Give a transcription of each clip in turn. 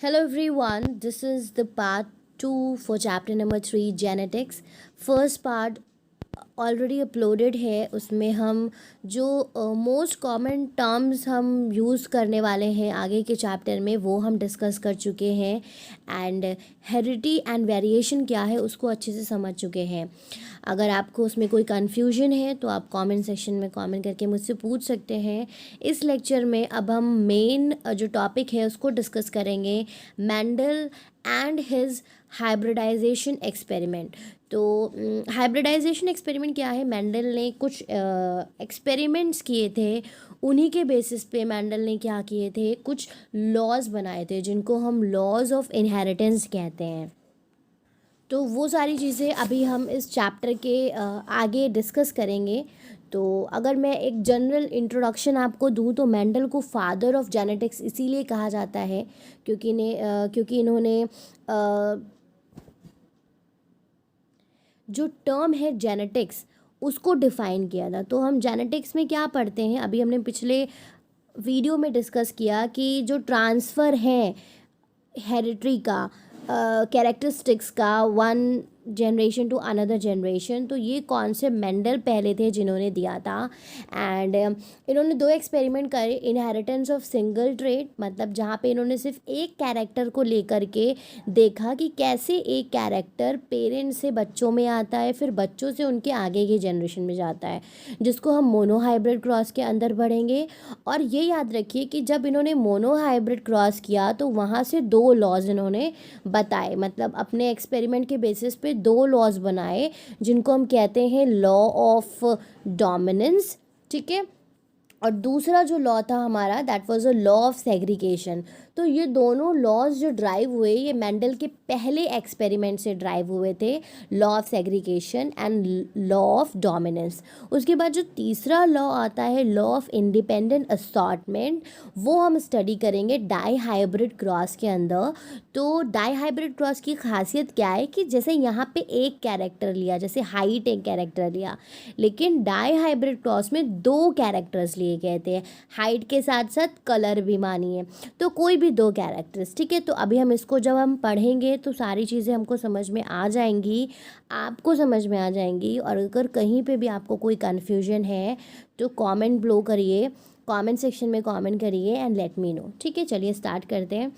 Hello everyone, this is the part 2 for chapter number 3 genetics. First part already uploaded है। उसमें हम जो most common terms हम use करने वाले हैं आगे के चैप्टर में वो हम डिस्कस कर चुके हैं एंड हेरिडिटी एंड वेरिएशन क्या है उसको अच्छे से समझ चुके हैं। अगर आपको उसमें कोई कन्फ्यूजन है तो आप कमेंट सेक्शन में कमेंट करके मुझसे पूछ सकते हैं। इस लेक्चर में अब हम मेन जो टॉपिक है उसको डिस्कस करेंगे, Mendel and his hybridization experiment. तो हाइब्रिडाइजेशन एक्सपेरिमेंट क्या है? मेंडल ने कुछ एक्सपेरिमेंट्स किए थे, उन्हीं के बेसिस पे मेंडल ने क्या किए थे, कुछ लॉज बनाए थे जिनको हम लॉज ऑफ इनहेरिटेंस कहते हैं। तो वो सारी चीज़ें अभी हम इस चैप्टर के आगे डिस्कस करेंगे। तो अगर मैं एक जनरल इंट्रोडक्शन आपको दूं तो मेंडल को फादर ऑफ जेनेटिक्स इसीलिए कहा जाता है क्योंकि इन्होंने जो टर्म है जेनेटिक्स उसको डिफ़ाइन किया था। तो हम जेनेटिक्स में क्या पढ़ते हैं, अभी हमने पिछले वीडियो में डिस्कस किया कि जो ट्रांसफ़र है हेरिटरी का कैरेक्टरिस्टिक्स का one generation to another generation, तो ये कॉन्सेप्ट मेंडल पहले थे जिन्होंने दिया था। एंड इन्होंने 2 एक्सपेरिमेंट करे, इनहेरिटेंस ऑफ सिंगल ट्रेट, मतलब जहाँ पे इन्होंने सिर्फ एक कैरेक्टर को लेकर के देखा कि कैसे एक कैरेक्टर पेरेंट्स से बच्चों में आता है, फिर बच्चों से उनके आगे के जनरेशन में जाता है, जिसको हम मोनोहाइब्रिड क्रॉस के अंदर बढ़ेंगे। और ये याद रखिए कि जब इन्होंने मोनोहाइब्रिड क्रॉस किया तो वहाँ से 2 लॉज इन्होंने बताए, मतलब अपने एक्सपेरिमेंट के बेसिस पे 2 लॉज बनाए जिनको हम कहते हैं लॉ ऑफ डोमिनेंस, ठीक है। और दूसरा जो लॉ था हमारा that was a law of segregation. तो ये दोनों लॉज जो ड्राइव हुए ये मेंडल के पहले एक्सपेरिमेंट से ड्राइव हुए थे, law of segregation and law of dominance. उसके बाद जो तीसरा लॉ आता है लॉ ऑफ इंडिपेंडेंट असॉर्टमेंट, वो हम स्टडी करेंगे डाई हाइब्रिड क्रॉस के अंदर। तो डाई हाइब्रिड क्रॉस की खासियत क्या है कि जैसे यहाँ पे एक कैरेक्टर लिया, जैसे हाइट एक कैरेक्टर लिया, लेकिन डाई हाइब्रिड क्रॉस में 2 कैरेक्टर्स लिए गए थे, हाइट के साथ साथ कलर भी मानिए, तो कोई भी 2 कैरेक्टर्स, ठीक है। तो अभी हम इसको जब हम पढ़ेंगे तो सारी चीज़ें हमको समझ में आ जाएंगी, आपको समझ में आ जाएंगी। और अगर कहीं पे भी आपको कोई कन्फ्यूजन है तो कमेंट ब्लो करिए, कमेंट सेक्शन में कमेंट करिए एंड लेट मी नो, ठीक है। चलिए स्टार्ट करते हैं।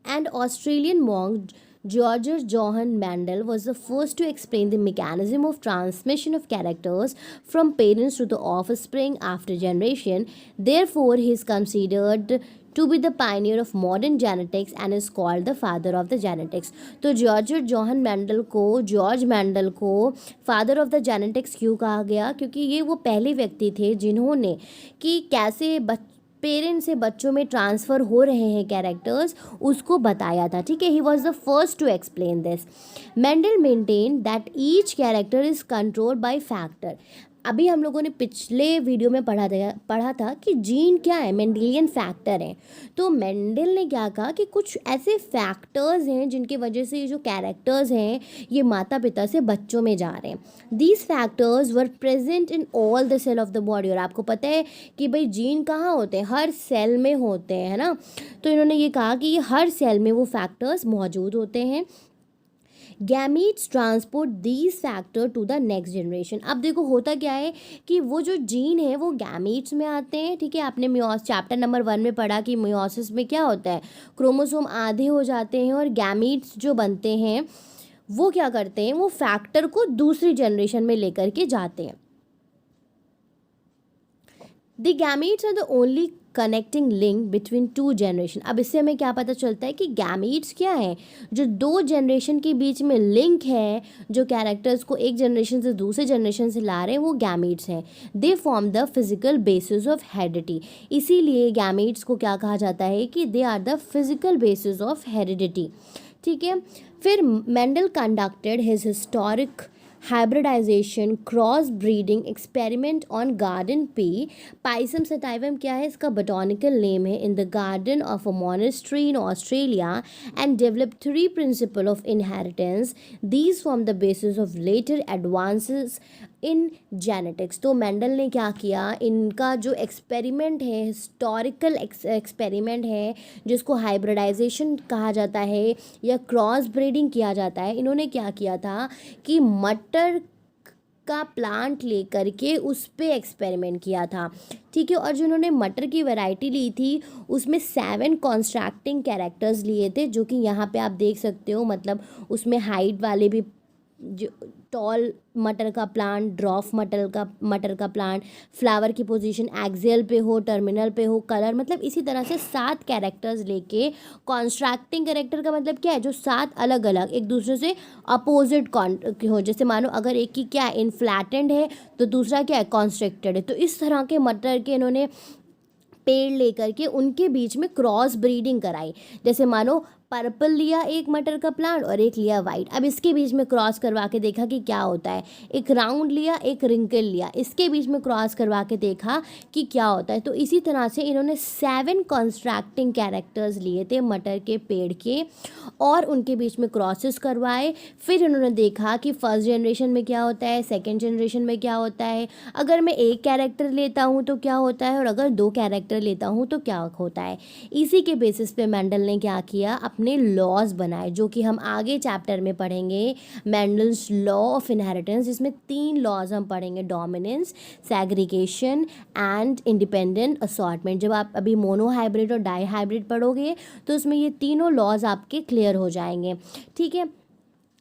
And Australian monk George Johann Mandel was the first to explain the mechanism of transmission of characters from parents to the offspring after generation. Therefore, he is considered to be the pioneer of modern genetics and is called the father of the genetics. तो George Mendel को father of the genetics क्यों कहा गया? क्योंकि ये वो पहले व्यक्ति थे जिन्होंने कि कैसे पेरेंट्स से बच्चों में ट्रांसफ़र हो रहे हैं कैरेक्टर्स, उसको बताया था, ठीक है। He was the first to explain this. Mendel maintain that each character is controlled by factor. अभी हम लोगों ने पिछले वीडियो में पढ़ा था कि जीन क्या है, मेंडेलियन फैक्टर हैं। तो मेंडल ने क्या कहा कि कुछ ऐसे फैक्टर्स हैं जिनकी वजह से ये जो कैरेक्टर्स हैं ये माता पिता से बच्चों में जा रहे हैं। These factors were present in all the cell of the body. और आपको पता है कि भाई जीन कहाँ होते हैं, हर सेल में होते हैं, है ना। तो इन्होंने ये कहा कि ये हर सेल में वो फैक्टर्स मौजूद होते हैं। Gametes transport these factor to the next generation. अब देखो होता क्या है कि वो जो जीन है वो गैमीट्स में आते हैं, ठीक है। आपने चैप्टर नंबर 1 में पढ़ा कि मियोसिस में क्या होता है, क्रोमोसोम आधे हो जाते हैं और गैमीट्स जो बनते हैं वो क्या करते हैं, वो फैक्टर को दूसरी जनरेशन में लेकर के जाते हैं। The gametes are the only connecting link between 2 generation. अब इससे हमें क्या पता चलता है कि गैमीट्स क्या है, जो 2 जनरेशन के बीच में लिंक है, जो कैरेक्टर्स को एक जनरेशन से दूसरे जनरेशन से ला रहे हैं वो गैमीट्स हैं। They form the physical basis of heredity. इसीलिए गैमीट्स को क्या कहा जाता है कि they are the physical basis of heredity, ठीक है। फिर Mendel conducted his historic hybridization cross breeding experiment on garden pea. Pisum sativum क्या है, इसका बॉटनिकल नेम है, in the garden of a monastery in Australia and develop 3 principle of inheritance. These form the basis of later advances in genetics. तो Mendel ने क्या किया, इनका जो एक्सपेरिमेंट है, हिस्टोरिकल एक्सपेरिमेंट है, जिसको हाइब्रिडाइजेशन कहा जाता है या क्रॉस ब्रीडिंग किया जाता है, इन्होंने क्या किया था कि मटर का प्लांट लेकर के उस पे एक्सपेरिमेंट किया था, ठीक है। और जो उन्होंने मटर की वैरायटी ली थी उसमें 7 कॉन्स्ट्रैक्टिंग कैरेक्टर्स लिए थे, जो कि यहाँ पे आप देख सकते हो। मतलब उसमें हाइट वाले भी, जो टॉल मटर का प्लांट, ड्रॉफ मटर का प्लांट, फ्लावर की पोजीशन एक्सियल पे हो, टर्मिनल पे हो, कलर, मतलब इसी तरह से 7 कैरेक्टर्स लेके। कॉन्स्ट्रैक्टिंग कैरेक्टर का मतलब क्या है, जो 7 अलग अलग एक दूसरे से अपोजिट हो। जैसे मानो अगर एक की क्या इनफ्लैटेंड है तो दूसरा क्या है कॉन्स्ट्रिक्टेड है। तो इस तरह के मटर के इन्होंने पेड़ लेकर के उनके बीच में क्रॉस ब्रीडिंग कराई। जैसे मानो पर्पल लिया एक मटर का प्लांट और एक लिया वाइट, अब इसके बीच में क्रॉस करवा के देखा कि क्या होता है। एक राउंड लिया, एक रिंकल लिया, इसके बीच में क्रॉस करवा के देखा कि क्या होता है। तो इसी तरह से इन्होंने 7 कॉन्स्ट्रैक्टिंग कैरेक्टर्स लिए थे मटर के पेड़ के और उनके बीच में क्रॉसेस करवाए। फिर इन्होंने देखा कि फर्स्ट जनरेशन में क्या होता है, सेकेंड जनरेशन में क्या होता है, अगर मैं एक कैरेक्टर लेता हूँ तो क्या होता है और अगर 2 कैरेक्टर लेता हूँ तो क्या होता है। इसी के बेसिस पे मेंडल ने क्या किया, अपने लॉज बनाए, जो कि हम आगे चैप्टर में पढ़ेंगे, मेंडल्स लॉ ऑफ इनहेरिटेंस, जिसमें 3 लॉज हम पढ़ेंगे, dominance, segregation and independent assortment. जब आप अभी मोनो हाइब्रिड और डाई हाइब्रिड पढ़ोगे तो उसमें ये तीनों लॉज आपके क्लियर हो जाएंगे, ठीक है।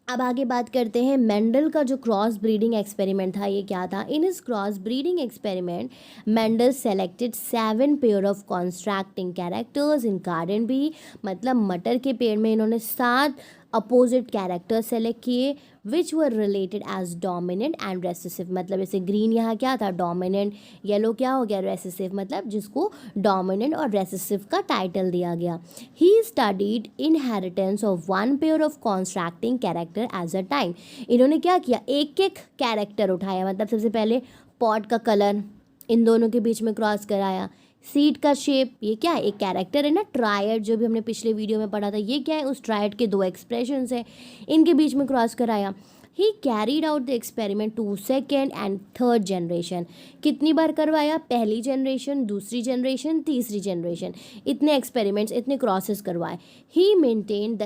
अब आगे बात करते हैं मेंडल का जो क्रॉस ब्रीडिंग एक्सपेरिमेंट था, ये क्या था। इन इस cross breeding experiment Mendel selected 7 pair of contrasting characters in garden pea. मतलब मटर के पेड़ में इन्होंने 7 अपोजिट कैरेक्टर्स सेलेक्ट किए which were related as dominant and recessive. मतलब जैसे ग्रीन यहाँ क्या था, डोमिनेंट, येलो क्या हो गया, रेसेसिव, मतलब जिसको डोमिनेंट और रेसेसिव का टाइटल दिया गया। He studied inheritance of 1 pair of contrasting character as a time. इन्होंने क्या किया, एक एक कैरेक्टर उठाया। मतलब सबसे पहले पॉट का कलर, इन दोनों के बीच में क्रॉस कराया। सीड का शेप, ये क्या है, एक कैरेक्टर है ना, ट्रायड, जो भी हमने पिछले वीडियो में पढ़ा था, ये क्या है, उस ट्रायड के 2 एक्सप्रेशंस हैं, इनके बीच में क्रॉस कराया। He carried out the experiment to second and third generation. कितनी बार करवाया, पहली जनरेशन, दूसरी जनरेशन, तीसरी जनरेशन, इतने एक्सपेरिमेंट्स, इतने क्रॉसेस करवाए। He maintain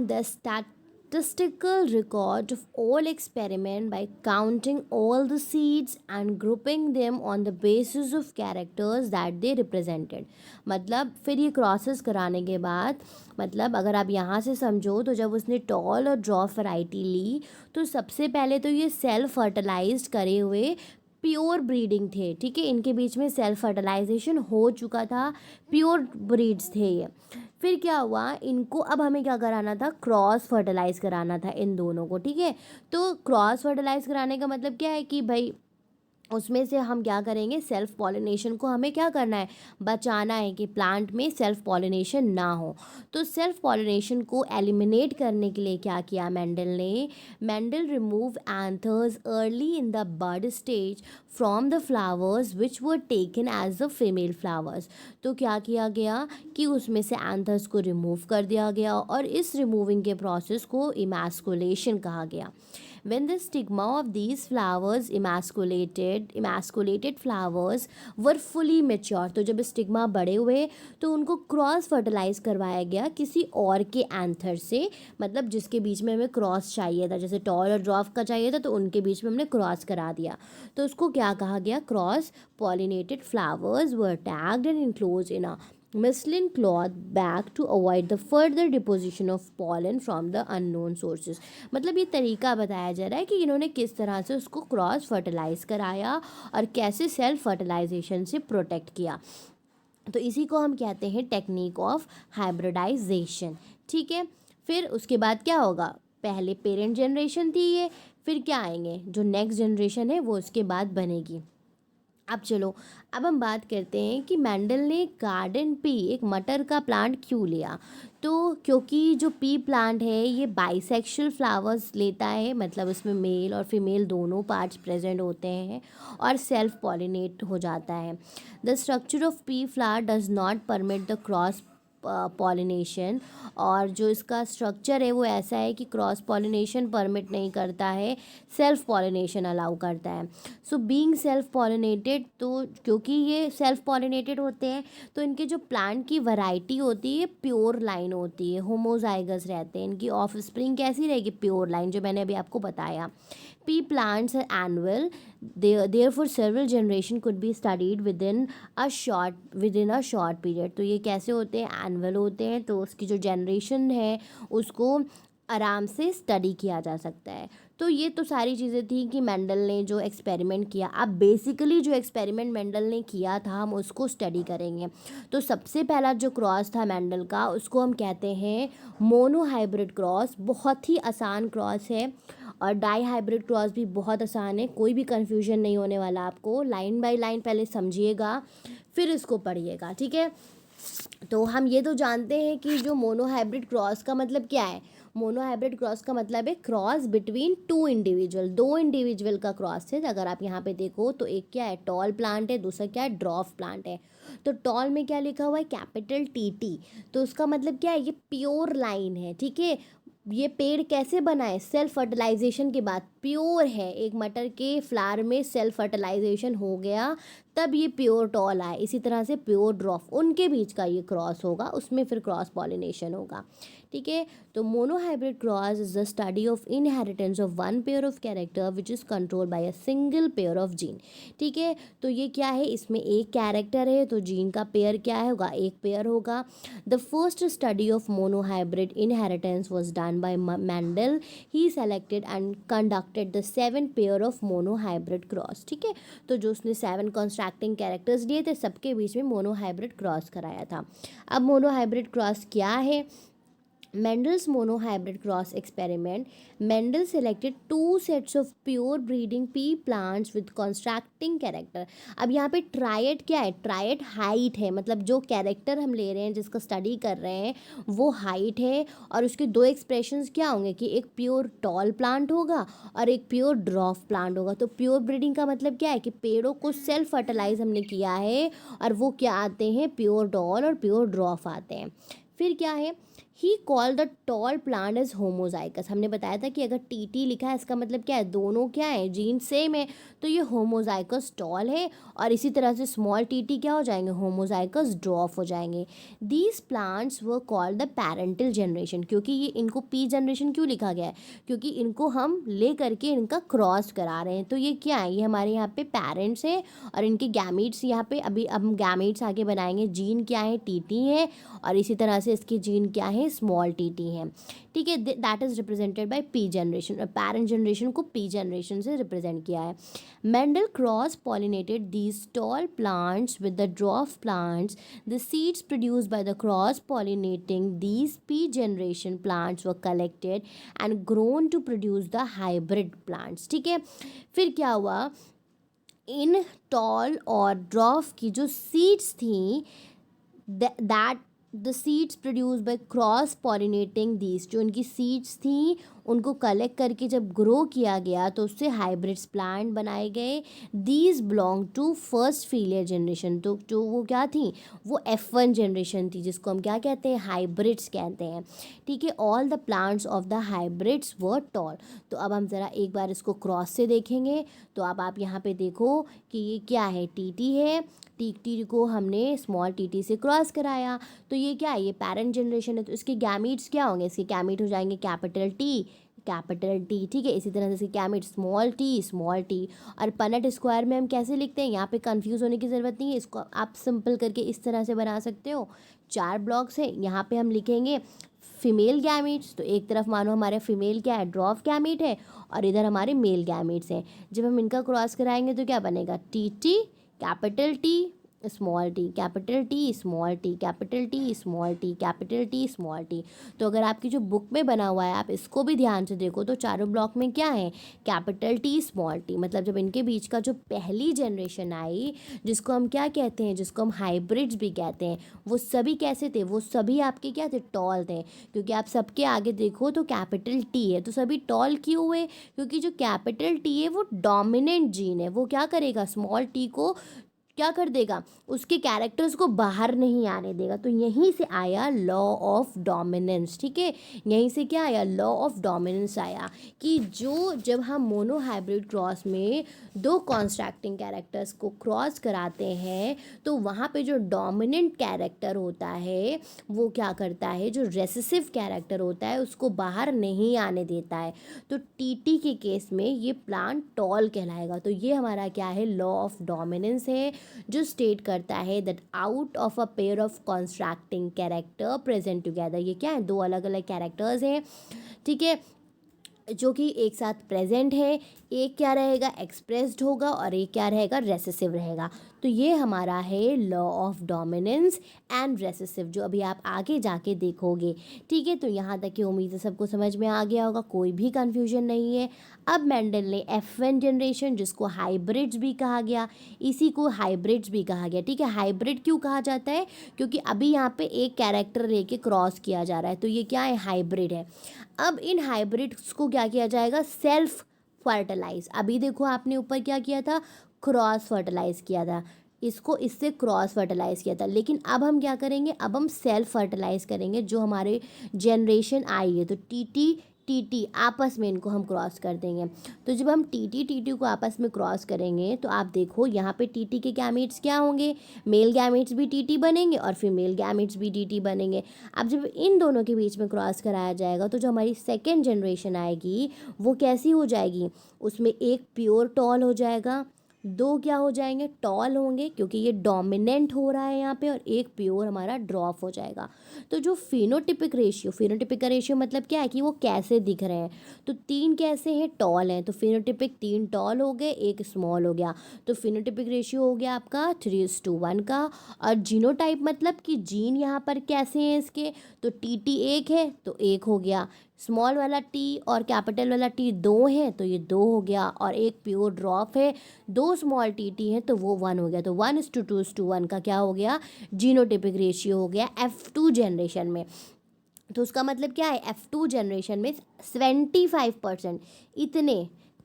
the statistical record of all experiment by counting all the seeds and grouping them on the basis of characters that they represented। मतलब फिर ये क्रॉसेस कराने के बाद, मतलब अगर आप यहाँ से समझो तो जब उसने टॉल और ड्रॉफ वैरायटी ली तो सबसे पहले तो ये सेल्फ फर्टिलाइज्ड करे हुए प्योर ब्रीडिंग थे, ठीक है। इनके बीच में सेल्फ फर्टिलाइजेशन हो चुका था, प्योर ब्रीड्स थे ये। फिर क्या हुआ, इनको अब हमें क्या कराना था, क्रॉस फर्टिलाइज कराना था इन दोनों को, ठीक है। तो क्रॉस फर्टिलाइज कराने का मतलब क्या है कि भाई उसमें से हम क्या करेंगे, सेल्फ पॉलिनेशन को हमें क्या करना है, बचाना है कि प्लांट में सेल्फ पॉलिनेशन ना हो। तो सेल्फ पॉलिनेशन को एलिमिनेट करने के लिए क्या किया Mendel remove anthers early in the bud stage from the flowers which were taken as the female flowers. तो क्या किया गया कि उसमें से एंथर्स को रिमूव कर दिया गया और इस रिमूविंग के प्रोसेस को इमैस्कुलेशन कहा गया। When the stigma of these flowers emasculated flowers were fully mature, तो जब स्टिग्मा बड़े हुए तो उनको क्रॉस फर्टिलाइज करवाया गया किसी और के एंथर से। मतलब जिसके बीच में हमें क्रॉस चाहिए था, जैसे टॉल और ड्रॉफ का चाहिए था तो उनके बीच में हमने क्रॉस करा दिया, तो उसको क्या कहा गया, cross pollinated flowers were tagged and enclosed in a muslin cloth bag to avoid the further deposition of pollen from the unknown sources। मतलब ये तरीका बताया जा रहा है कि इन्होंने किस तरह से उसको क्रॉस फर्टिलाइज कराया और कैसे सेल्फ फर्टिलाइजेशन से प्रोटेक्ट किया। तो इसी को हम कहते हैं टेक्निक ऑफ हाइब्रिडाइजेशन, ठीक है। फिर उसके बाद क्या होगा, पहले पेरेंट जनरेशन थी ये, फिर क्या आएंगे, जो नेक्स्ट जनरेशन है वो उसके बाद बनेगी। अब चलो, अब हम बात करते हैं कि मेंडल ने गार्डन पी, एक मटर का प्लांट क्यों लिया। तो क्योंकि जो पी प्लांट है ये बाइसेक्शुअल फ्लावर्स लेता है, मतलब उसमें मेल और फीमेल दोनों पार्ट्स प्रेजेंट होते हैं और सेल्फ पॉलिनेट हो जाता है। The structure of P flower does not permit the cross pollination, और जो इसका स्ट्रक्चर है वो ऐसा है कि क्रॉस पॉलिनेशन परमिट नहीं करता है, सेल्फ पॉलिनेशन अलाउ करता है। सो बीइंग सेल्फ पॉलिनेटेड, तो क्योंकि ये सेल्फ पॉलिनेटेड होते हैं तो इनके जो प्लांट की वैरायटी होती है प्योर लाइन होती है, होमोजाइगस रहते हैं। इनकी ऑफ स्प्रिंग कैसी रहेगी? प्योर लाइन, जो मैंने अभी आपको बताया। Pea plants are annual, therefore several generation could be studied within a short period। तो ये कैसे होते हैं? एनुअल होते हैं, तो उसकी जो जनरेशन है उसको आराम से स्टडी किया जा सकता है। तो ये तो सारी चीज़ें थी कि मेंडल ने जो एक्सपेरिमेंट किया। अब बेसिकली जो एक्सपेरिमेंट मेंडल ने किया था हम उसको स्टडी करेंगे। तो सबसे पहला जो क्रॉस था मेंडल का उसको हम कहते हैं मोनोहाइब्रिड क्रॉस। बहुत ही आसान क्रॉस है, और डाई हाइब्रिड क्रॉस भी बहुत आसान है, कोई भी कन्फ्यूजन नहीं होने वाला आपको। लाइन बाय लाइन पहले समझिएगा फिर इसको पढ़िएगा, ठीक है। तो हम ये तो जानते हैं कि जो मोनोहाइब्रिड क्रॉस का मतलब क्या है। मोनोहाइब्रिड क्रॉस का मतलब है क्रॉस बिटवीन टू इंडिविजुअल, दो इंडिविजुअल का क्रॉस है। अगर आप यहाँ पे देखो तो एक क्या है? टॉल प्लांट है, दूसरा क्या है? ड्रॉफ प्लांट है। तो टॉल में क्या लिखा हुआ है? कैपिटल टी, तो उसका मतलब क्या है? ये प्योर लाइन है, ठीक है। ये पेड़ कैसे बना है? सेल्फ फर्टिलाइजेशन के बाद प्योर है। एक मटर के फ्लावर में सेल्फ फर्टिलाइजेशन हो गया तब ये प्योर टॉल आए। इसी तरह से प्योर ड्रॉफ, उनके बीच का ये क्रॉस होगा, उसमें फिर क्रॉस पॉलिनेशन होगा, ठीक है। तो monohybrid cross is the study of inheritance of one pair of character which is controlled by a single pair of gene, ठीक है। तो ये क्या है? इसमें एक कैरेक्टर है तो जीन का पेयर क्या है? होगा एक पेयर होगा। The first study of monohybrid inheritance was done by Mendel. He selected and conducted the 7 pair of monohybrid cross, ठीक है। तो जो उसने 7 कॉन्स्ट्रैक्टिंग कैरेक्टर्स लिए थे सबके बीच में मोनोहाइब्रिड क्रॉस कराया था। अब मोनोहाइब्रिड क्रॉस क्या है? Mendel's monohybrid cross experiment, Mendel selected 2 sets of pure breeding pea plants with contrasting character। अब यहाँ पे ट्राइड क्या है? ट्राइड हाइट है, मतलब जो कैरेक्टर हम ले रहे हैं, जिसका स्टडी कर रहे हैं, वो हाइट है। और उसके दो एक्सप्रेशंस क्या होंगे कि एक प्योर टॉल प्लांट होगा और एक प्योर ड्रॉफ प्लांट होगा। तो प्योर ब्रीडिंग का मतलब क्या है कि पेड़ों को सेल्फ फर्टिलाइज हमने किया है, और वो क्या आते हैं? प्योर टॉल और प्योर ड्रॉफ आते हैं। फिर क्या है? He call the tall plant as homozygous. हमने बताया था कि अगर टी लिखा है इसका मतलब क्या है? दोनों क्या है? जीन सेम है, तो ये होमोजाइगस टॉल है। और इसी तरह से स्मॉल टी क्या हो जाएंगे? होमोजाइगस ड्रॉफ हो जाएंगे। These plants were called the parental generation. क्योंकि ये इनको पी जनरेशन क्यों लिखा गया है? क्योंकि इनको हम ले करके इनका क्रॉस करा रहे हैं। तो ये क्या है? ये हमारे यहाँ पे पेरेंट्स हैं और इनके गैमीट्स यहाँ पे अभी अब हम गैमीट्स आगे बनाएंगे। जीन क्या है? टी है, और इसी तरह से इसकी जीन क्या है? स्मॉल टी है, ठीक है। That is represented by P generation, और पेरेंट जनरेशन को पी जनरेशन से रिप्रेजेंट किया है। Mendel cross pollinated these tall plants with the dwarf plants. The seeds produced by the cross pollinating these P generation plants were collected and grown to produce the hybrid plants, ठीक है। फिर क्या हुआ? इन toll और ड्रॉफ की जो seeds थी, that the seeds produce by cross pollinating these, जो उनकी सीड्स थी उनको कलेक्ट करके जब ग्रो किया गया तो उससे हाइब्रिड्स प्लांट बनाए गए। These belong to first filial generation. तो जो वो क्या थी? वो F1 जनरेशन थी, जिसको हम क्या कहते हैं? हाइब्रिड्स कहते हैं, ठीक है। All the plants of the hybrids were toll. तो अब हम ज़रा एक बार इसको क्रॉस से देखेंगे। तो अब आप यहाँ पे देखो कि ये क्या है? टी है, टी को हमने स्मॉल टी से क्रॉस कराया, तो ये क्या है? ये पेरेंट जनरेशन है। तो इसके गैमीट्स क्या होंगे? इसके गैमीट हो जाएंगे कैपिटल टी, ठीक है। इसी तरह से इसके गैमीट स्मॉल टी। और पनेट स्क्वायर में हम कैसे लिखते हैं? यहाँ पे कंफ्यूज होने की ज़रूरत नहीं है, इसको आप सिंपल करके इस तरह से बना सकते हो। 4 ब्लॉक्स हैं, यहाँ पे हम लिखेंगे फीमेल गैमीट्स। तो एक तरफ मानो हमारे फीमेल क्या है? ड्रॉफ गैमीट है, और इधर हमारे मेल गैमीट्स हैं। जब हम इनका क्रॉस कराएंगे तो क्या बनेगा? T capital T small T, capital T small T, capital T small T, capital T small T. तो अगर आपकी जो बुक में बना हुआ है आप इसको भी ध्यान से देखो तो चारों ब्लॉक में क्या है? Capital T small T. मतलब जब इनके बीच का जो पहली जनरेशन आई, जिसको हम क्या कहते हैं? जिसको हम हाइब्रिड्स भी कहते हैं, वो सभी कैसे थे? वो सभी आपके क्या थे? टॉल थे। क्योंकि आप सबके आगे देखो तो कैपिटल टी है, तो सभी टॉल क्यों हुए? क्योंकि जो कैपिटल टी है वो डोमिनेंट जीन है, वो क्या करेगा? स्मॉल टी को क्या कर देगा, उसके कैरेक्टर्स को बाहर नहीं आने देगा। तो यहीं से आया लॉ ऑफ डोमिनेंस, ठीक है, यहीं से क्या आया, लॉ ऑफ डोमिनेंस आया कि जो जब हम मोनो हाइब्रिड क्रॉस में दो कॉन्स्ट्रैक्टिंग कैरेक्टर्स को क्रॉस कराते हैं तो वहाँ पे जो डोमिनेंट कैरेक्टर होता है वो क्या करता है, जो रेसेसिव कैरेक्टर होता है उसको बाहर नहीं आने देता है। तो टीटी के केस में ये प्लांट टॉल कहलाएगा। तो ये हमारा क्या है, लॉ ऑफ डोमिनेंस है, जो स्टेट करता है that out of a pair of contrasting character present together, ये क्या है, दो अलग अलग कैरेक्टर्स हैं, ठीक है, जो कि एक साथ प्रेजेंट है, एक क्या रहेगा, एक्सप्रेस्ड होगा और एक क्या रहेगा, रेसेसिव रहेगा। तो ये हमारा है law of dominance and recessive, जो अभी आप आगे जाके देखोगे, ठीक है। तो यहाँ तक की उम्मीद है सबको समझ में आ गया होगा, कोई भी कन्फ्यूजन नहीं है। अब मेंडल ने F1 जनरेशन, जिसको हाइब्रिड्स भी कहा गया, इसी को हाइब्रिड्स भी कहा गया, ठीक है। हाइब्रिड क्यों कहा जाता है, क्योंकि अभी यहाँ पे एक कैरेक्टर लेके क्रॉस किया जा रहा है, तो ये क्या है, हाइब्रिड है। अब इन हाइब्रिड्स को क्या किया जाएगा, सेल्फ फर्टिलाइज। अभी देखो आपने ऊपर क्या किया था, क्रॉस फर्टिलाइज किया था, इसको इससे क्रॉस फर्टिलाइज किया था, लेकिन अब हम क्या करेंगे, अब हम सेल्फ फर्टिलाइज करेंगे। जो हमारे जनरेशन आई है तो टीटी टीटी आपस में इनको हम क्रॉस कर देंगे। तो जब हम टीटी टीटी को आपस में क्रॉस करेंगे तो आप देखो यहाँ पे टीटी के गैमेट्स क्या होंगे, मेल गैमेट्स भी टीटी बनेंगे और फीमेल गैमेट्स भी टीटी बनेंगे। अब जब इन दोनों के बीच में क्रॉस कराया जाएगा तो जो हमारी सेकेंड जनरेशन आएगी वो कैसी हो जाएगी, उसमें एक प्योर टॉल हो जाएगा, दो क्या हो जाएंगे, टॉल होंगे, क्योंकि ये डोमिनेंट हो रहा है यहाँ पे, और एक प्योर हमारा ड्रॉप हो जाएगा। तो जो फिनोटिपिक रेशियो, फिनोटिपिक का रेशियो मतलब क्या है कि वो कैसे दिख रहे हैं, तो तीन कैसे हैं, टॉल हैं, तो फिनोटिपिक तीन टॉल हो गए, एक स्मॉल हो गया। तो फिनोटिपिक रेशियो हो गया आपका 3:1 का। और जीनोटाइप मतलब कि जीन यहाँ पर कैसे हैं इसके, तो टी एक है तो एक हो गया, स्मॉल वाला टी और कैपिटल वाला टी दो हैं तो ये दो हो गया, और एक प्योर ड्रॉप है, दो स्मॉल टी हैं तो वो 1 हो गया। तो 1:2:1 का क्या हो गया, जीनोटिपिक रेशियो हो गया F2 जनरेशन में। तो उसका मतलब क्या है, F2 जनरेशन में 75% इतने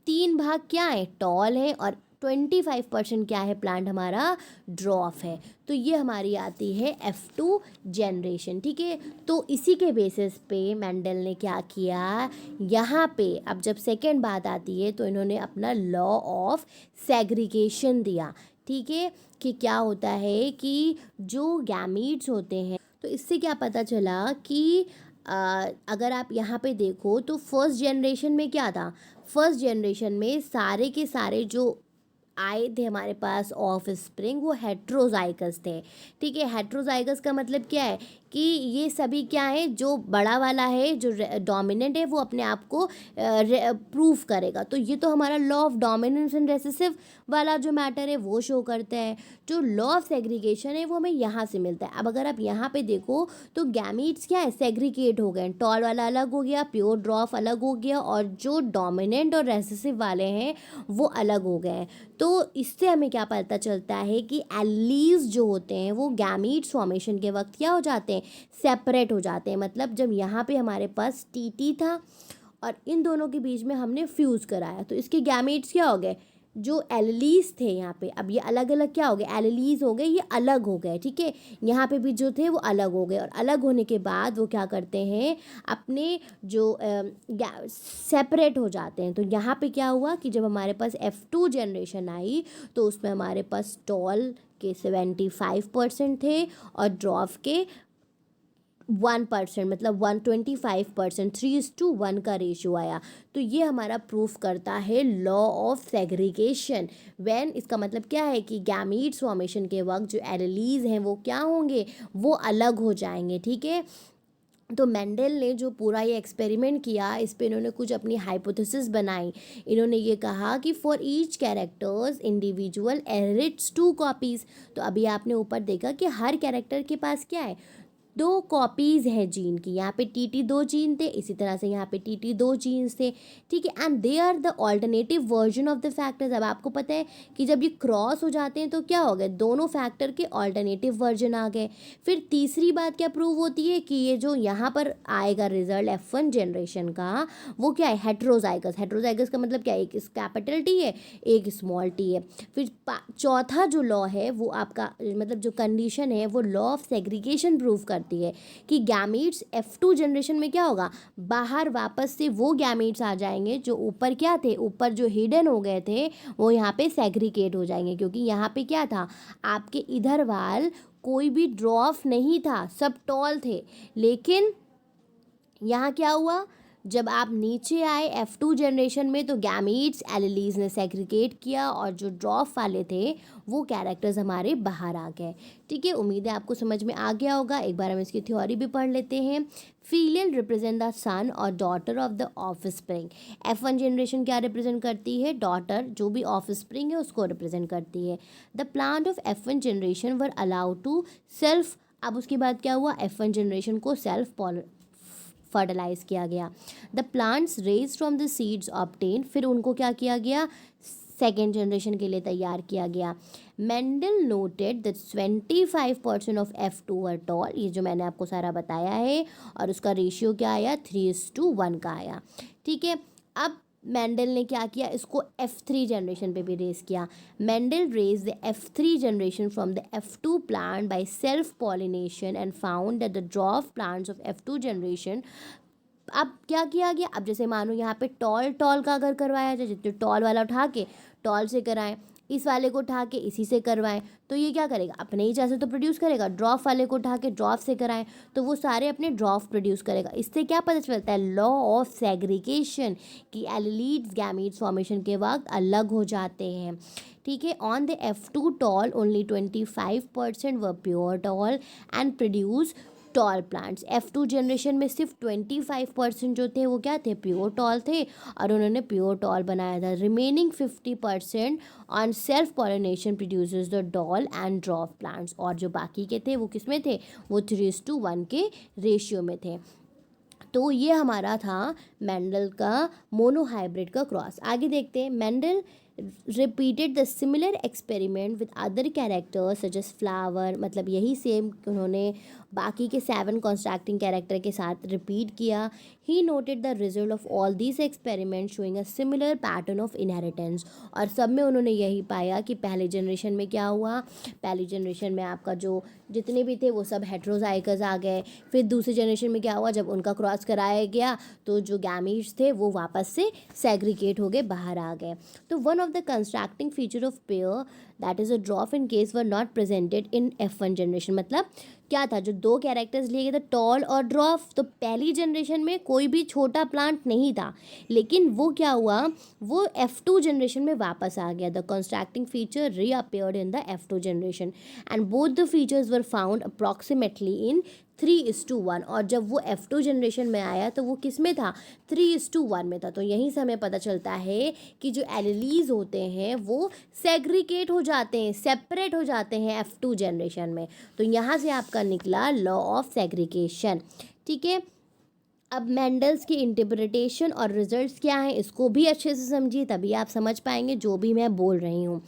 3 भाग क्या है, टॉल है, और 25% क्या है, प्लांट हमारा ड्रॉफ है। तो ये हमारी आती है F2 जनरेशन, ठीक है। तो इसी के बेसिस पे मेंडल ने क्या किया, यहाँ पे अब जब सेकेंड बात आती है तो इन्होंने अपना लॉ ऑफ सेग्रीगेशन दिया, ठीक है, कि क्या होता है कि जो गैमीट्स होते हैं, तो इससे क्या पता चला कि अगर आप यहाँ पे देखो तो फर्स्ट जनरेशन में क्या था, फर्स्ट जनरेशन में सारे के सारे जो आए थे हमारे पास ऑफ स्प्रिंग वो हेट्रोजाइगस थे, ठीक है। हेट्रोजाइगस का मतलब क्या है कि ये सभी क्या है, जो बड़ा वाला है जो डोमिनेंट है वो अपने आप को प्रूफ करेगा। तो ये तो हमारा law of dominance and recessive वाला जो मैटर है वो शो करता है। जो लॉ ऑफ सेग्रीगेशन है वो हमें यहाँ से मिलता है। अब अगर आप यहाँ पे देखो तो गैमीट्स क्या है, सेग्रीगेट हो गए, टॉल वाला अलग हो गया, प्योर ड्रॉफ अलग हो गया, और जो डोमिनेंट और रेसेसिव वाले हैं वो अलग हो गए। तो इससे हमें क्या पता चलता है कि एलीज जो होते हैं वो गैमीट्स फॉर्मेशन के वक्त क्या हो जाते हैं, सेपरेट हो जाते हैं। मतलब जब यहाँ पे हमारे पास टीटी था और इन दोनों के बीच में हमने फ्यूज़ कराया तो इसके गैमेट्स क्या हो गए, जो एलीज थे यहाँ पे, अब ये अलग अलग क्या हो गए, एलीज हो गए, ये अलग हो गए, ठीक है। यहाँ पे भी जो थे वो अलग हो गए, और अलग होने के बाद वो क्या करते हैं, अपने जो सेपरेट हो जाते हैं। तो यहाँ पे क्या हुआ कि जब हमारे पास F2 जनरेशन आई तो उसमें हमारे पास टॉल के 75% थे और ड्रॉफ के 1%, मतलब 125%, 3:1 का रेशियो आया। तो ये हमारा प्रूफ करता है लॉ ऑफ सेग्रीगेशन व्हेन, इसका मतलब क्या है कि गैमीट्स फॉर्मेशन के वक्त जो एलीज हैं वो क्या होंगे, वो अलग हो जाएंगे, ठीक है। तो मेंडल ने जो पूरा ये एक्सपेरिमेंट किया, इस पे इन्होंने कुछ अपनी हाइपोथेसिस बनाई। इन्होंने ये कहा कि for each characters individual inherits 2 copies. तो अभी आपने ऊपर देखा कि हर कैरेक्टर के पास क्या है, दो कॉपीज़ हैं जीन की, यहाँ पे टीटी 2 जीन थे, इसी तरह से यहाँ पे टीटी 2 जीन्स थे, ठीक है, and they are the alternative version of the factors. अब आपको पता है कि जब ये क्रॉस हो जाते हैं तो क्या हो गए, दोनों फैक्टर के ऑल्टरनेटिव वर्जन आ गए। फिर तीसरी बात क्या प्रूव होती है कि ये जो यहाँ पर आएगा रिजल्ट F1 जनरेशन का, वो क्या है, हेट्रोजाइगस। हेट्रोजाइगस का मतलब क्या है, एक कैपिटल टी है, एक स्मॉल टी है। फिर चौथा जो लॉ है वो आपका मतलब जो कंडीशन है वो लॉ ऑफ सेग्रीगेशन प्रूव करती है कि गैमीट्स F2 जनरेशन में क्या होगा, बाहर वापस से वो गैमीट्स आ जाएंगे जो ऊपर क्या थे, ऊपर जो हिडन हो गए थे वो यहाँ पे सेग्रीगेट हो जाएंगे। क्योंकि यहाँ पे क्या था, आपके इधर वाल कोई भी ड्रॉफ नहीं था, सब टॉल थे। लेकिन यहाँ क्या हुआ, जब आप नीचे आए F2 जनरेशन में तो गैमीट्स एलिलीज ने सेग्रीगेट किया और जो ड्रॉफ वाले थे वो कैरेक्टर्स हमारे बाहर आ गए। ठीक है, उम्मीद है आपको समझ में आ गया होगा। एक बार हम इसकी थ्योरी भी पढ़ लेते हैं। फीमेल रिप्रेजेंट द सन और daughter of the offspring. F1 generation क्या रिप्रेजेंट करती है, डॉटर, जो भी ऑफस्प्रिंग है उसको रिप्रेजेंट करती है। The plant of F1 generation were allowed to self, अब उसके बाद क्या हुआ, F1 जनरेशन को सेल्फ फर्टिलाइज किया गया। The plants raise from the seeds obtain, फिर उनको क्या किया गया, सेकेंड जनरेशन के लिए तैयार किया गया। Mendel noted that 25% of F2 were toll, ये जो मैंने आपको सारा बताया है, और उसका रेशियो क्या आया, 3:1 का आया। ठीक है, अब मेंडल ने क्या किया, इसको F3 जनरेशन पे भी रेस किया। Mendel raise the F3 generation from the F2 plant by self pollination and found that the dwarf plants of F2 generation. अब क्या किया गया, अब जैसे मानो यहाँ पे टॉल का अगर करवाया जाए, जितने टॉल वाला उठा के टॉल से कराएं, इस वाले को उठा के इसी से करवाएं, तो ये क्या करेगा, अपने ही जैसे तो प्रोड्यूस करेगा। ड्रॉफ वाले को उठा के ड्रॉफ से कराएं तो वो सारे अपने ड्रॉफ प्रोड्यूस करेगा। इससे क्या पता चलता है, लॉ ऑफ सेग्रीगेशन, कि एलिलीड्स गैमीट्स फॉर्मेशन के वक्त अलग हो जाते हैं। ठीक है, on the F2 tall only 25% were pure tall and produce tall plants. F2 generation में सिर्फ 25% जो थे वो क्या थे, प्योर टॉल थे, और उन्होंने प्योर टॉल बनाया था। Remaining 50% on self pollination produces the doll and dwarf plants, और जो बाकी के थे वो किस में थे, वो 3:1 के रेशियो में थे। तो ये हमारा था मेंडल का मोनोहाइब्रिड का क्रॉस। आगे देखते हैं, Mendel repeated the similar experiment with other characters such as flower, मतलब यही सेम उन्होंने बाकी के 7 कॉन्स्ट्रक्टिंग कैरेक्टर के साथ रिपीट किया। He noted the result of all this experiment showing a similar pattern of inheritance, और सब में उन्होंने यही पाया कि पहले जनरेशन में क्या हुआ, पहली जनरेशन में आपका जो जितने भी थे वो सब हेट्रोजाइगस आ गए। फिर दूसरी जनरेशन में क्या हुआ, जब उनका क्रॉस कराया गया तो जो गैमीट्स थे वो वापस से सेग्रीगेट हो गए, बाहर आ गए। तो one of the contrasting feature of pair that is a ड्रॉफ in case were not presented in F1 generation, मतलब क्या था, जो 2 कैरेक्टर्स लिए गए थे टॉल और ड्रॉफ, तो पहली जनरेशन में कोई भी छोटा प्लांट नहीं था, लेकिन वो क्या हुआ, वो F2 जनरेशन में वापस आ गया। The contrasting feature reappeared in the F2 generation and both the features were found approximately in 3:1, और जब वो F2 जनरेशन में आया तो वो किस में था, 3:1 में था। तो यहीं से हमें पता चलता है कि जो एलिलीज होते हैं वो सेग्रीगेट हो जाते हैं, सेपरेट हो जाते हैं F2 जनरेशन में। तो यहाँ से आपका निकला लॉ ऑफ सेग्रीगेशन। ठीक है, अब मेंडल्स की इंटरप्रिटेशन और रिजल्ट्स क्या हैं इसको भी अच्छे से समझिए, तभी आप समझ पाएंगे जो भी मैं बोल रही हूँ।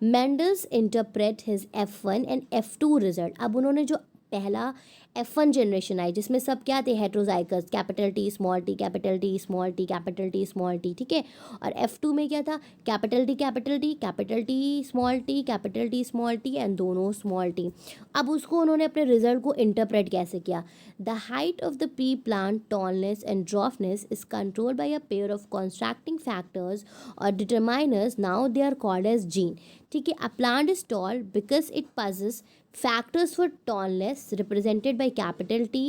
Mendel's interpret his F1 and F2 result. अब उन्होंने जो पहला F1 जनरेशन आई जिसमें सब क्या थे, heterozygous, capital T small T, capital T small T, capital T small T, ठीक है। और F2 में क्या था, capital T capital T, capital T small T, capital T small T and दोनों स्मॉल टी। अब उसको उन्होंने अपने रिजल्ट को इंटरप्रेट कैसे किया, the height of the pea plant tallness and dwarfness is controlled by a pair of constructing factors और determiners, now they are called as gene. ठीक है, a plant is tall because it possesses factors for tallness represented by capital T,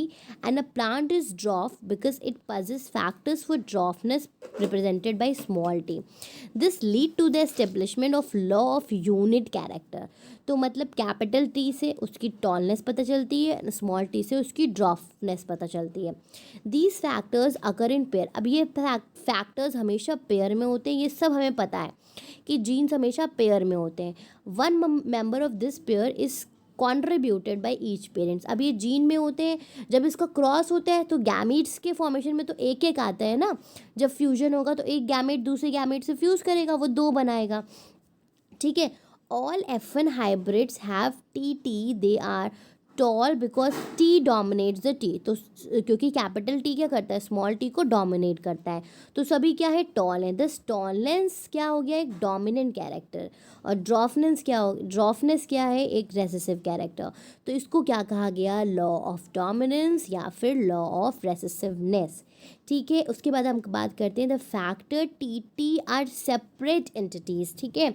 and a plant is dwarf because it possesses factors for dwarfness represented by small t. This lead to the establishment of law of unit character. तो मतलब capital T से उसकी tallness पता चलती है, small T से उसकी ड्रॉफनेस पता चलती है। These factors occur in pair. अब ये फैक्टर्स हमेशा पेयर में होते हैं, ये सब हमें पता है कि जीन्स हमेशा पेयर में होते हैं। One member of this pair is contributed by each parents. अब ये जीन में होते हैं, जब इसका क्रॉस होता है तो गैमीट्स के फॉर्मेशन में तो एक एक आता है ना, जब फ्यूजन होगा तो एक गैमेट दूसरे गैमेट से फ्यूज़ करेगा, वो दो बनाएगा, ठीक है। All F1 hybrids have TT, they are tall because T dominates the T. तो क्योंकि कैपिटल टी क्या करता है, स्मॉल टी को डोमिनेट करता है, तो सभी क्या है, टॉल है। दस टॉलनेस क्या हो गया, एक डोमिनेंट कैरेक्टर, और ड्रॉफनेस क्या है, एक रेसेसिव कैरेक्टर। तो इसको क्या कहा गया, लॉ ऑफ डोमिनेंस या फिर लॉ ऑफ रेसेसिवनेस, ठीक है। उसके बाद हम बात करते हैं the factor T T R separate entities, ठीक है।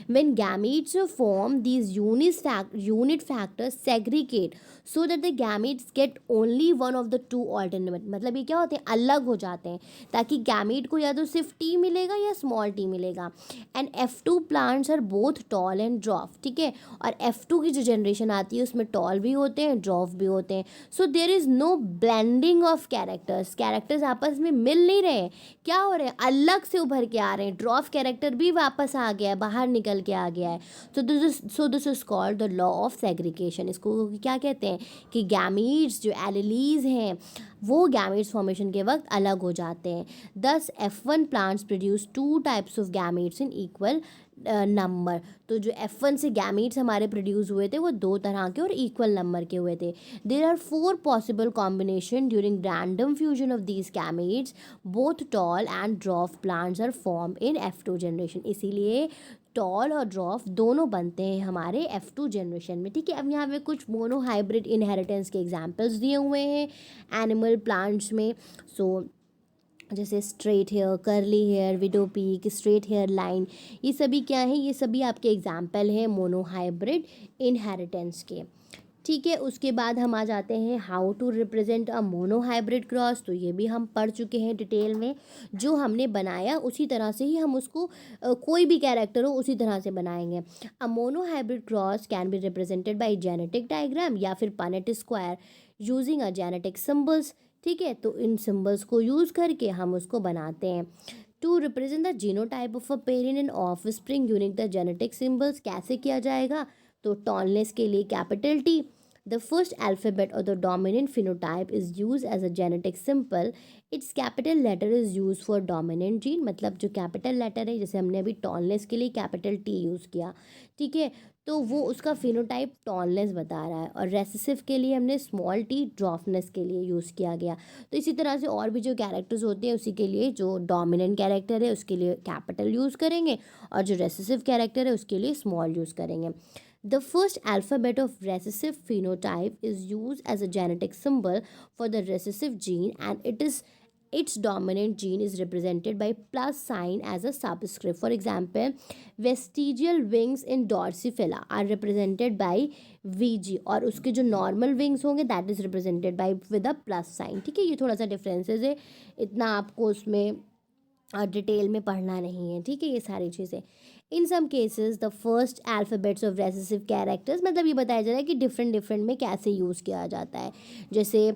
When gametes form these unit factors segregate so that the gametes get only one of the two alternate. मतलब ये क्या होते हैं, अलग हो जाते हैं, ताकि गैमीट को या तो सिर्फ टी मिलेगा या स्मॉल टी मिलेगा। And F2 plants are both tall and dwarf, ठीक है। और F2 की जो जनरेशन आती है उसमें टॉल भी होते हैं, ड्रॉफ भी होते हैं। So there is no blending of characters आपस में मिल नहीं रहे हैं, क्या हो रहे हैं, अलग से उभर के आ रहे हैं। ड्रॉफ कैरेक्टर भी वापस आ गया है, बाहर निकल के आ गया है। So this is called the law of segregation. इसको क्या कहते हैं कि गैमीट्स जो एलिलीज हैं वो गैमीट्स फॉर्मेशन के वक्त अलग हो जाते हैं। दस F1 plants produce two types of gametes in equal number. तो जो F1 से गैमीट्स हमारे प्रोड्यूस हुए थे वो दो तरह के और इक्वल नंबर के हुए थे। There are 4 possible combination during random fusion of these gametes, both tall and dwarf plants are form in F2 generation. इसीलिए टॉल और ड्रॉफ दोनों बनते हैं हमारे F2 जनरेशन में, ठीक है। अब यहाँ पे कुछ मोनो हाइब्रिड इनहेरिटेंस के एग्जाम्पल्स दिए हुए हैं एनिमल प्लांट्स में। सो जैसे straight hair, curly hair, widow peak, straight hair line, ये सभी क्या है, ये सभी आपके एग्जाम्पल हैं मोनो हाइब्रिड इनहेरिटेंस के, ठीक है। उसके बाद हम आ जाते हैं how to represent a mono hybrid cross. तो ये भी हम पढ़ चुके हैं डिटेल में, जो हमने बनाया उसी तरह से ही हम उसको कोई भी कैरेक्टर हो उसी तरह से बनाएंगे। अ mono hybrid cross can be represented by genetic diagram या फिर Punnett square using a genetic symbols, ठीक है। तो इन सिम्बल्स को यूज़ करके हम उसको बनाते हैं। To represent the genotype of a parent and offspring unique the genetic symbols, कैसे किया जाएगा, तो टॉलनेस के लिए capital T, the first alphabet और the dominant phenotype is use as a genetic simple, its capital letter is use for dominant gene. मतलब जो capital letter है, जैसे हमने अभी टॉलनेस के लिए कैपिटल टी यूज़ किया, ठीक है, तो वो उसका फिनोटाइप टॉलनेस बता रहा है। और रेसेसिव के लिए हमने स्मॉल टी ड्रॉफनेस के लिए यूज़ किया गया। तो इसी तरह से और भी जो कैरेक्टर्स होते हैं उसी के लिए, जो डोमिनेंट कैरेक्टर है उसके लिए कैपिटल यूज़ करेंगे और जो रेसेसिव कैरेक्टर है उसके लिए स्मॉल यूज़ करेंगे। The first alphabet of recessive phenotype is used as a genetic symbol for the recessive gene, and its dominant gene is represented by plus sign as a subscript. For example, vestigial wings in Drosophila are represented by VG, और उसके जो normal wings होंगे that is represented by with a plus sign, ठीक है। ये थोड़ा सा differences है, इतना आपको उसमें डिटेल में पढ़ना नहीं है, ठीक है, ये सारी चीज़ें। In some cases the first alphabets of recessive characters, मतलब ये बताया जा रहा है कि डिफरेंट में कैसे यूज़ किया जाता है। जैसे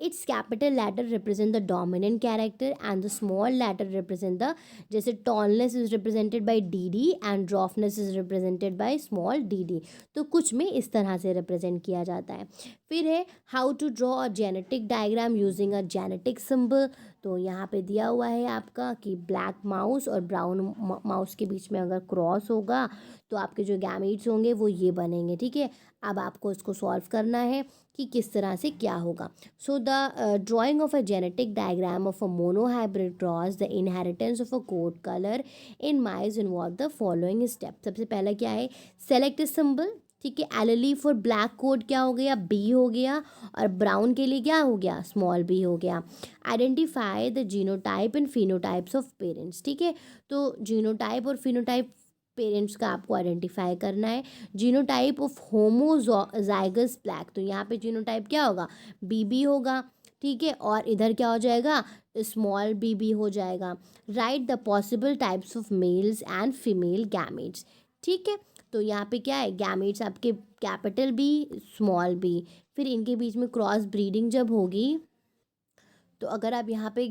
its capital letter represent the dominant character and the small letter represent the, जैसे tallness is represented by DD and dwarfness is represented by small dd। तो कुछ में इस तरह से represent किया जाता है। फिर है how to draw a genetic diagram using a genetic symbol। तो यहाँ पे दिया हुआ है आपका कि ब्लैक माउस और ब्राउन माउस के बीच में अगर क्रॉस होगा तो आपके जो गैमीट्स होंगे वो ये बनेंगे, ठीक है। अब आपको इसको सॉल्व करना है कि किस तरह से क्या होगा। So the drying of a genetic diagram of a mono hybrid cross the inheritance of a code colour in mine's involve the following step. सबसे पहला क्या है, सेलेक्ट सिंबल, ठीक है। एलएलई फॉर ब्लैक कोड क्या हो गया, बी हो गया, और ब्राउन के लिए क्या हो गया, स्मॉल बी हो गया। Identify the genotype and phenotypes of parents, ठीक है। तो जीनोटाइप और फिनोटाइप पेरेंट्स का आपको आइडेंटिफाई करना है। जीनोटाइप ऑफ होमोजाइगस ब्लैक, तो यहाँ पे जीनोटाइप क्या होगा, बीबी होगा, ठीक है, और इधर क्या हो जाएगा, स्मॉल बीबी हो जाएगा। Right the possible types of males and female gametes, ठीक है। तो यहाँ पे क्या है, गैमेट्स आपके कैपिटल बी, स्मॉल बी, फिर इनके बीच में क्रॉस ब्रीडिंग जब होगी तो अगर आप यहाँ पे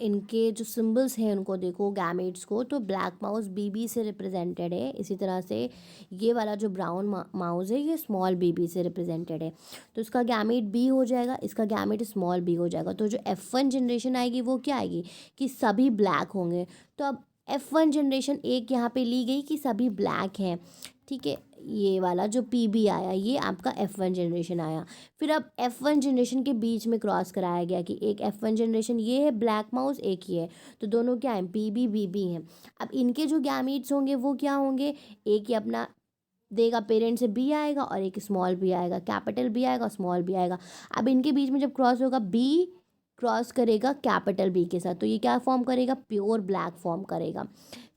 इनके जो सिंबल्स हैं उनको देखो गैमेट्स को, तो ब्लैक माउस बीबी से रिप्रेजेंटेड है। इसी तरह से ये वाला जो ब्राउन माउस है ये स्मॉल बीबी से रिप्रेजेंटेड है। तो इसका गैमेट बी हो जाएगा, इसका गैमेट स्मॉल बी हो जाएगा। तो जो F1 जनरेशन आएगी वो क्या आएगी कि सभी ब्लैक होंगे। तो अब F1 जनरेशन एक यहाँ पे ली गई कि सभी ब्लैक हैं, ठीक है। ये वाला जो PB आया ये आपका F1 जनरेशन आया। फिर अब F1 जनरेशन के बीच में क्रॉस कराया गया कि एक F1 जनरेशन ये है ब्लैक माउस, एक ये है, तो दोनों क्या हैं PB BB हैं। अब इनके जो गैमीट्स होंगे वो क्या होंगे, एक ही अपना देगा पेरेंट से बी आएगा और एक स्मॉल बी आएगा, कैपिटल बी आएगा स्मॉल बी आएगा। अब इनके बीच में जब क्रॉस होगा बी क्रॉस करेगा कैपिटल बी के साथ, तो ये क्या फॉर्म करेगा, प्योर ब्लैक फॉर्म करेगा।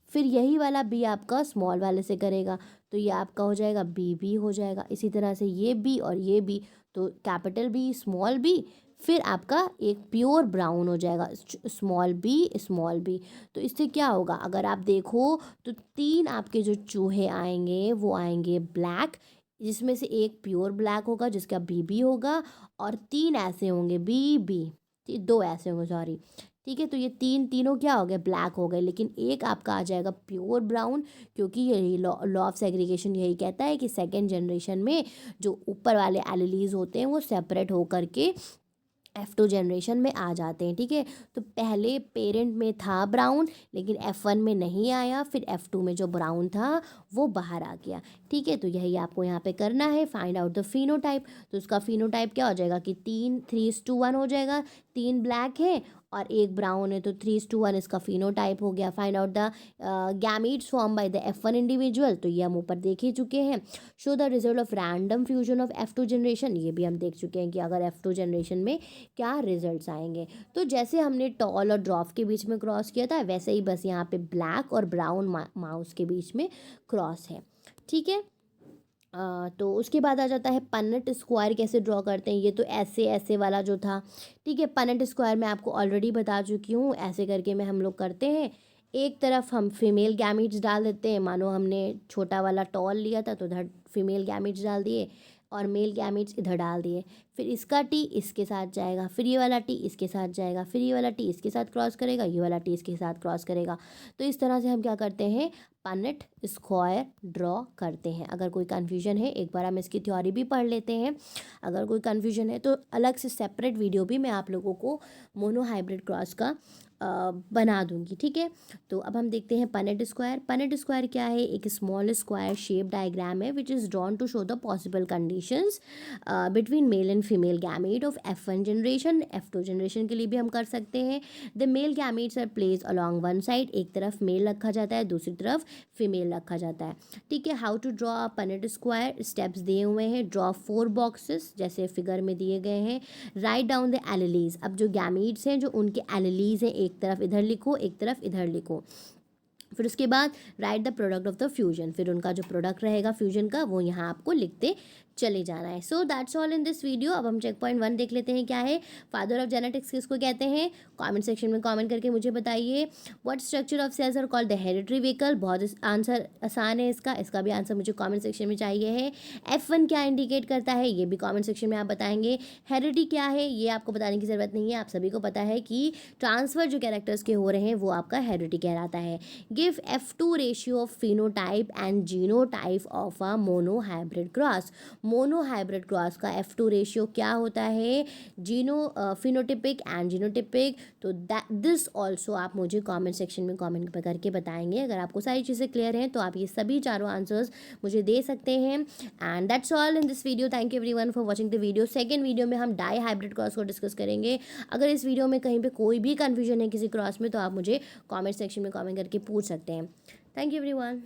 फिर यही वाला बी आपका स्मॉल वाले से करेगा, तो ये आपका हो जाएगा बी बी हो जाएगा। इसी तरह से ये बी और ये बी, तो कैपिटल बी स्मॉल बी, फिर आपका एक प्योर ब्राउन हो जाएगा स्मॉल बी। तो इससे क्या होगा, अगर आप देखो तो 3 आपके जो चूहे आएंगे वो आएंगे ब्लैक, जिसमें से एक प्योर ब्लैक होगा जिसका बी होगा, और 3 ऐसे होंगे बी, 2 ऐसे होंगे सॉरी, ठीक है। तो ये तीनों क्या हो गए, ब्लैक हो गए, लेकिन एक आपका आ जाएगा प्योर ब्राउन, क्योंकि यही लॉ ऑफ सेग्रीगेशन यही कहता है कि सेकेंड जनरेशन में जो ऊपर वाले एलिलीज होते हैं वो सेपरेट होकर के F2 जनरेशन में आ जाते हैं, ठीक है। तो पहले पेरेंट में था ब्राउन, लेकिन F1 में नहीं आया, फिर F2 में जो ब्राउन था वो बाहर आ गया, ठीक है। तो यही आपको यहाँ पे करना है, फाइंड आउट द फिनोटाइप। तो उसका फिनोटाइप क्या हो जाएगा कि 3:1 हो जाएगा, 3 ब्लैक है और एक ब्राउन है, तो 3:1 इसका फिनोटाइप हो गया। Find out the gametes form by the F1 individual, तो ये हम ऊपर देख ही चुके हैं। Show the result of random fusion of F2 generation, ये भी हम देख चुके हैं कि अगर F2 जनरेशन में क्या रिजल्ट्स आएंगे। तो जैसे हमने टॉल और ड्रॉफ के बीच में क्रॉस किया था, वैसे ही बस यहाँ पे ब्लैक और ब्राउन माउस के बीच में क्रॉस है, ठीक है। तो उसके बाद आ जाता है पन्नेट स्क्वायर कैसे ड्रॉ करते हैं। ये तो ऐसे वाला जो था, ठीक है। पन्नेट स्क्वायर मैं आपको ऑलरेडी बता चुकी हूँ, ऐसे करके में हम लोग करते हैं। एक तरफ हम फीमेल गैमीट्स डाल देते हैं, मानो हमने छोटा वाला टॉल लिया था तो इधर फीमेल गैमीट्स डाल दिए और मेल गैमीट्स इधर डाल दिए। फिर इसका टी इसके साथ जाएगा, फिर ये वाला टी इसके साथ जाएगा, फिर ये वाला टी इसके साथ क्रॉस करेगा, ये वाला टी इसके साथ क्रॉस करेगा। तो इस तरह से हम क्या करते हैं, पन्नेट स्क्वायर ड्रॉ करते हैं। अगर कोई कन्फ्यूजन है एक बार हम इसकी थ्योरी भी पढ़ लेते हैं। अगर कोई कन्फ्यूजन है तो अलग से सेपरेट वीडियो भी मैं आप लोगों को मोनो हाइब्रिड क्रॉस का बना दूंगी, ठीक है। तो अब हम देखते हैं पन्नेट स्क्वायर। पन्नेट स्क्वायर क्या है, एक स्मॉल स्क्वायर शेप डायग्राम है which is drawn to show the possible conditions between male and female gamete of F1 generation. F2 generation के लिए भी हम कर सकते हैं। The male gametes are place along one side, एक तरफ मेल रखा जाता है दूसरी तरफ फीमेल रखा जाता है, ठीक है। How to draw a Punnett square, steps दिए हुए हैं। ड्रॉ 4 बॉक्सेस जैसे फिगर में दिए गए हैं। राइट डाउन द एलिलीज, अब जो गैमेट्स हैं जो उनके एलिलीज हैं एक तरफ इधर लिखो एक तरफ इधर लिखो। फिर उसके बाद right the product of the fusion, फिर उनका जो प्रोडक्ट रहेगा फ्यूजन का वो यहाँ आपको लिखते चले जाना है। So that's all in this video. अब हम चेक पॉइंट 1 देख लेते हैं क्या है। फादर ऑफ जेनेटिक्स किसको कहते हैं, कमेंट सेक्शन में कमेंट करके मुझे बताइए। What structure of cells are called the hereditary vehicle, बहुत आंसर आसान है इसका भी आंसर मुझे कमेंट सेक्शन में चाहिए है। F1 क्या इंडिकेट करता है ये भी कमेंट सेक्शन में आप बताएंगे। हेरिडिटी क्या है ये आपको बताने की ज़रूरत नहीं है, आप सभी को पता है कि ट्रांसफ़र जो कैरेक्टर्स के हो रहे हैं वो आपका हेरिडिटी कहलाता है। Give F2 ratio of phenotype and genotype of a mono hybrid cross. Mono hybrid cross का F2 रेशियो क्या होता है, फिनोटिपिक एंड जीनोटिपिक। तो दिस ऑल्सो आप मुझे कमेंट सेक्शन में कमेंट करके बताएंगे। अगर आपको सारी चीज़ें क्लियर हैं तो आप ये सभी चारों आंसर्स मुझे दे सकते हैं। And that's all in this video. Thank you everyone for watching the video. Second video में हम डाई हाइब्रिड क्रॉस को डिस्कस करेंगे। अगर इस वीडियो में कहीं पे कोई भी कन्फ्यूजन है किसी क्रॉस में तो आप मुझे कमेंट सेक्शन में कमेंट करके पूछ सकते हैं। Thank you everyone.